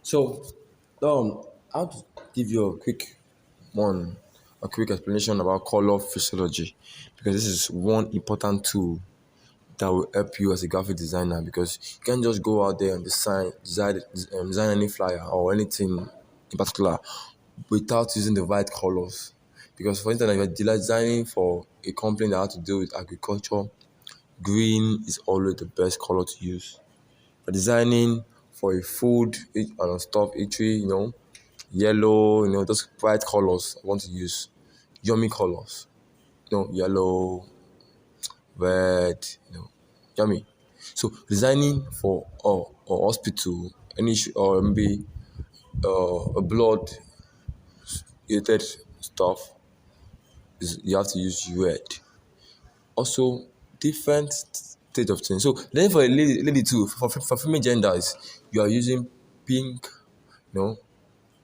So, I'll just give you a quick explanation about color physiology, because this is one important tool that will help you as a graphic designer. Because you can't just go out there and design any flyer or anything in particular without using the right colors. Because, for instance, if you're designing for a company that has to do with agriculture, green is always the best color to use. For designing for a food and stuff eatery, yellow, those bright colors I want to use. Yummy colors. Yellow, red, yummy. So designing for or hospital, or maybe a blood related stuff, is you have to use red. Also, different stage of things. So then for a lady too, for female genders, you are using pink,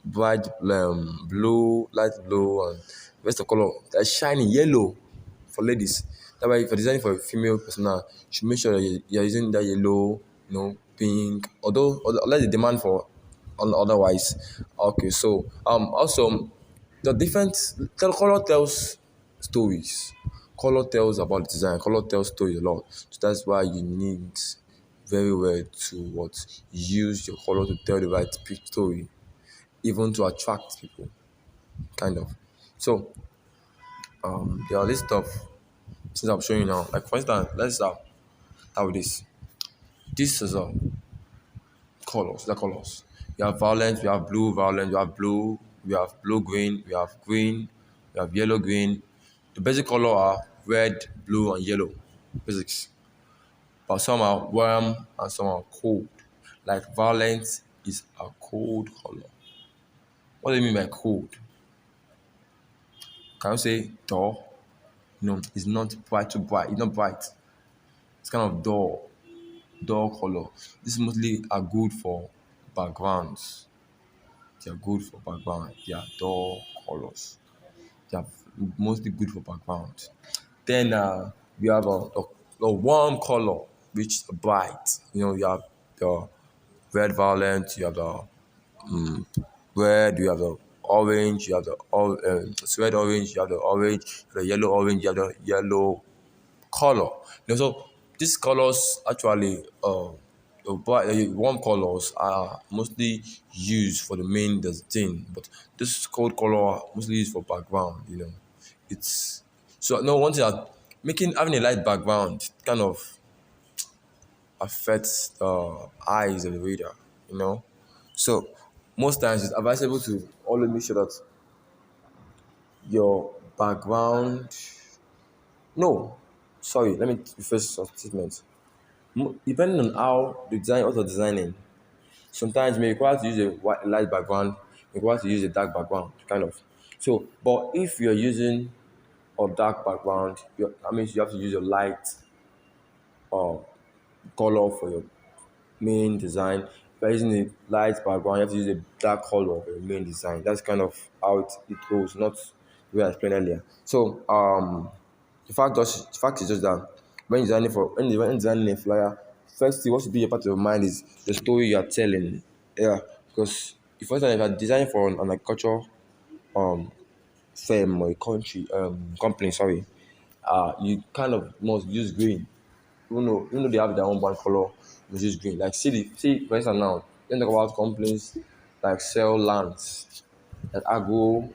bright blue, light blue, and rest of color that shiny yellow for ladies. That way, if you're designing for a female person now, you should make sure that you're using that yellow, pink. Although, unless the demand for otherwise. Okay, so also the different color tells stories. Color tells about the design. Color tells story a lot. So that's why you need very well to use your color to tell the right story, even to attract people, kind of. So there are list of things I'm showing you now. Like, for instance, let's start with this. This is colors. The colors. We have violet, we have blue, violet, we have blue, we have blue green, we have green, we have yellow green. The basic color are red, blue, and yellow. Basics. But some are warm and some are cold. Like violet is a cold color. What do you mean by cold? Can you say dull? No, it's not bright too bright. It's not bright. It's kind of dull color. This mostly are good for backgrounds. They are good for background. They are dull colors. They are mostly good for background. Then we have a warm color, which is bright. You have the red violet. You have the red. You have the orange. You have the red orange. You have the orange. The yellow orange. You have the yellow color. So these colors actually, the warm colors are mostly used for the main thing, but this cold color are mostly used for background. It's so no one thing that making having a light background kind of affects the eyes of the reader. So most times it's advisable to always make sure that your background. No, sorry. Let me rephrase some statement. Depending on how the design also designing, sometimes you may require to use a light background, you require to use a dark background, kind of. So, but if you're using a dark background, that means you have to use a light uh, color for your main design. If you're using a light background, you have to use a dark color for your main design. That's kind of how it goes, not the way I explained earlier. So, the fact is just that when designing a flyer, first thing what should be a part of your mind is the story you are telling. Yeah, because if you are designing for an agriculture um firm or a company, sorry, you kind of must use green. Even though they have their own brand color, you must use green. Like see for instance now, let's talk about companies like sell lands, like agro,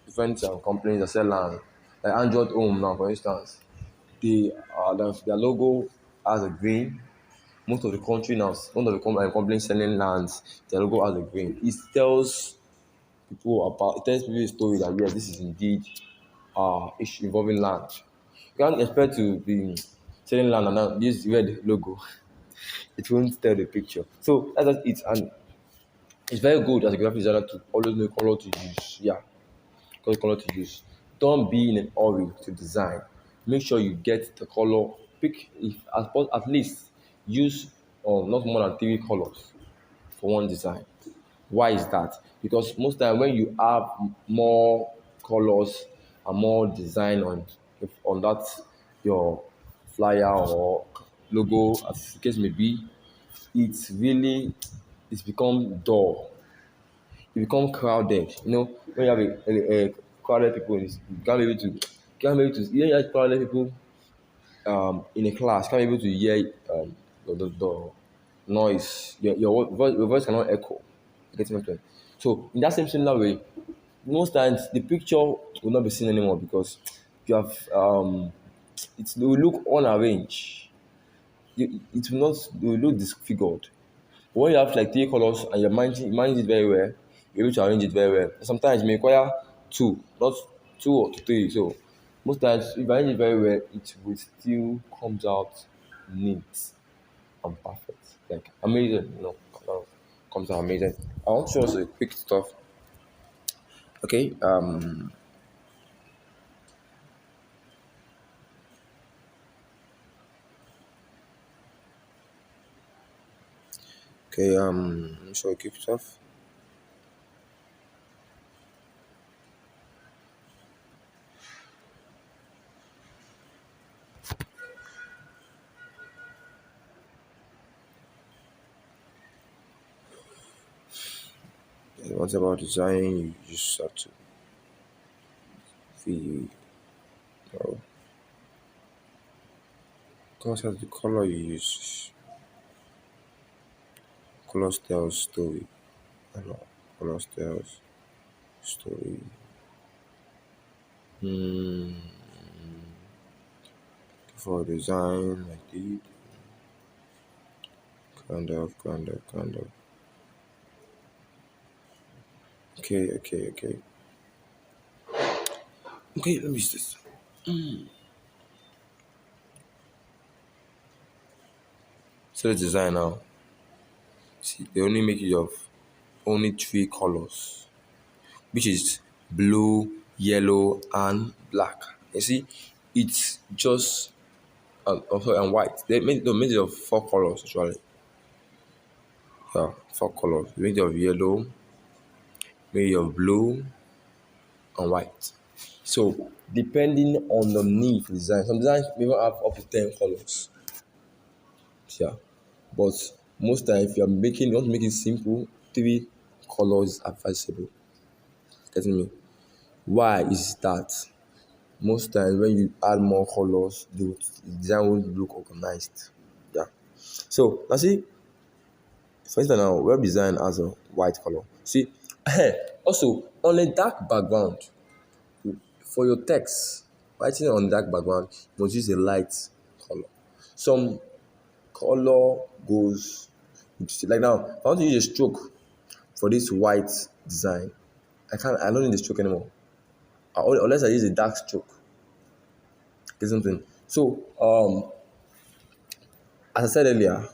different companies that sell land, like Android Home now, for instance. Their logo has a green. Most of the country now, most of the companies selling lands, their logo has a green. It tells people a story that yes, this is indeed issue involving land. You can't expect to be selling land and now use red logo. It won't tell the picture. So that's just it, and it's very good as a graphic designer to always know color to use. Yeah, color to use. Don't be in a hurry to design. Make sure you get the color. Pick if at least use not more than three colors for one design. Why is that? Because most time when you have more colors and more design on that your flyer or logo, as the case may be, it's really it's become dull. It become crowded. When you have a crowded people, you can't be able to, you have crowded people in a class, can't be able to hear the noise. Your voice cannot echo. You get my point? So in that same similar way, most times the picture will not be seen anymore because you have it will look unarranged. It will not it will look disfigured. But when you have like three colors and you manage it very well, you're able to arrange it very well. Sometimes it may require two, not two or three. So most times if you arrange it very well, it will still comes out neat and perfect. Like amazing, comes out amazing. I want to show us a quick stuff. Okay. Okay, let me show you quick stuff. What about design? You just have to feel oh, because of the color you use. Color tells story. I know. Color tells story. Hmm. For design, I did kind of. Okay. Okay, let me use this. So the design now. See, they only make use of only three colors, which is blue, yellow, and black. You see, it's just sorry, and white. They made it of four colors actually. Yeah, four colors. They made it of yellow, made it of blue, and white. So depending on the need for design, some designs may even have up to 10 colors. Yeah, but most time if you want to make it simple, three colors are advisable. Getting me? Why is that? Most times when you add more colors, the design won't look organized. Yeah. So now see, for instance now, web design has a white color. See, also on a dark background, for your text, writing on dark background, you must use a light color. Some color goes like now, if I want to use a stroke for this white design, I don't need a stroke anymore. Unless I use a dark stroke. Get something. So as I said earlier,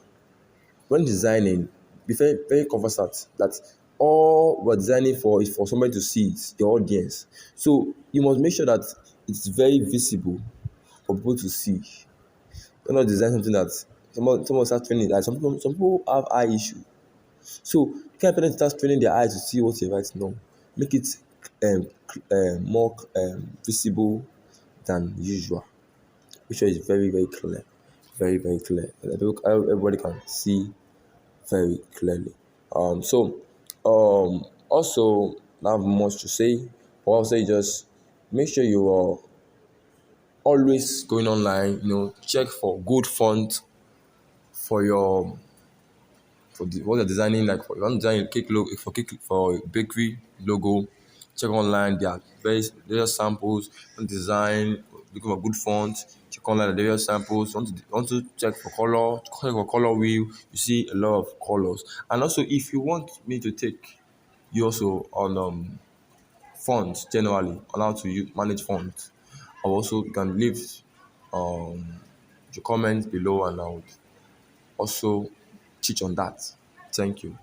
when designing, be very conversant that all we're designing for is for somebody to see it, the audience. So you must make sure that it's very visible for people to see. You're not design something that someone start training. Like some people have eye issue. So you can't let them start training their eyes to see what you're writing. No, make it more visible than usual. Make sure it's very clear, very clear. Everybody can see very clearly. Also, not have much to say, but I'll say just make sure you are always going online. Check for good font for your what you're designing. Like for you want to design a cake for a bakery logo, check online. There are various samples. Design looking for good font. Check online the various samples. Want to check for color wheel. You see a lot of colors. And also, if you want me to take you also on fonts generally on how to manage fonts, I also you can leave um your comments below, and I would also teach on that. Thank you.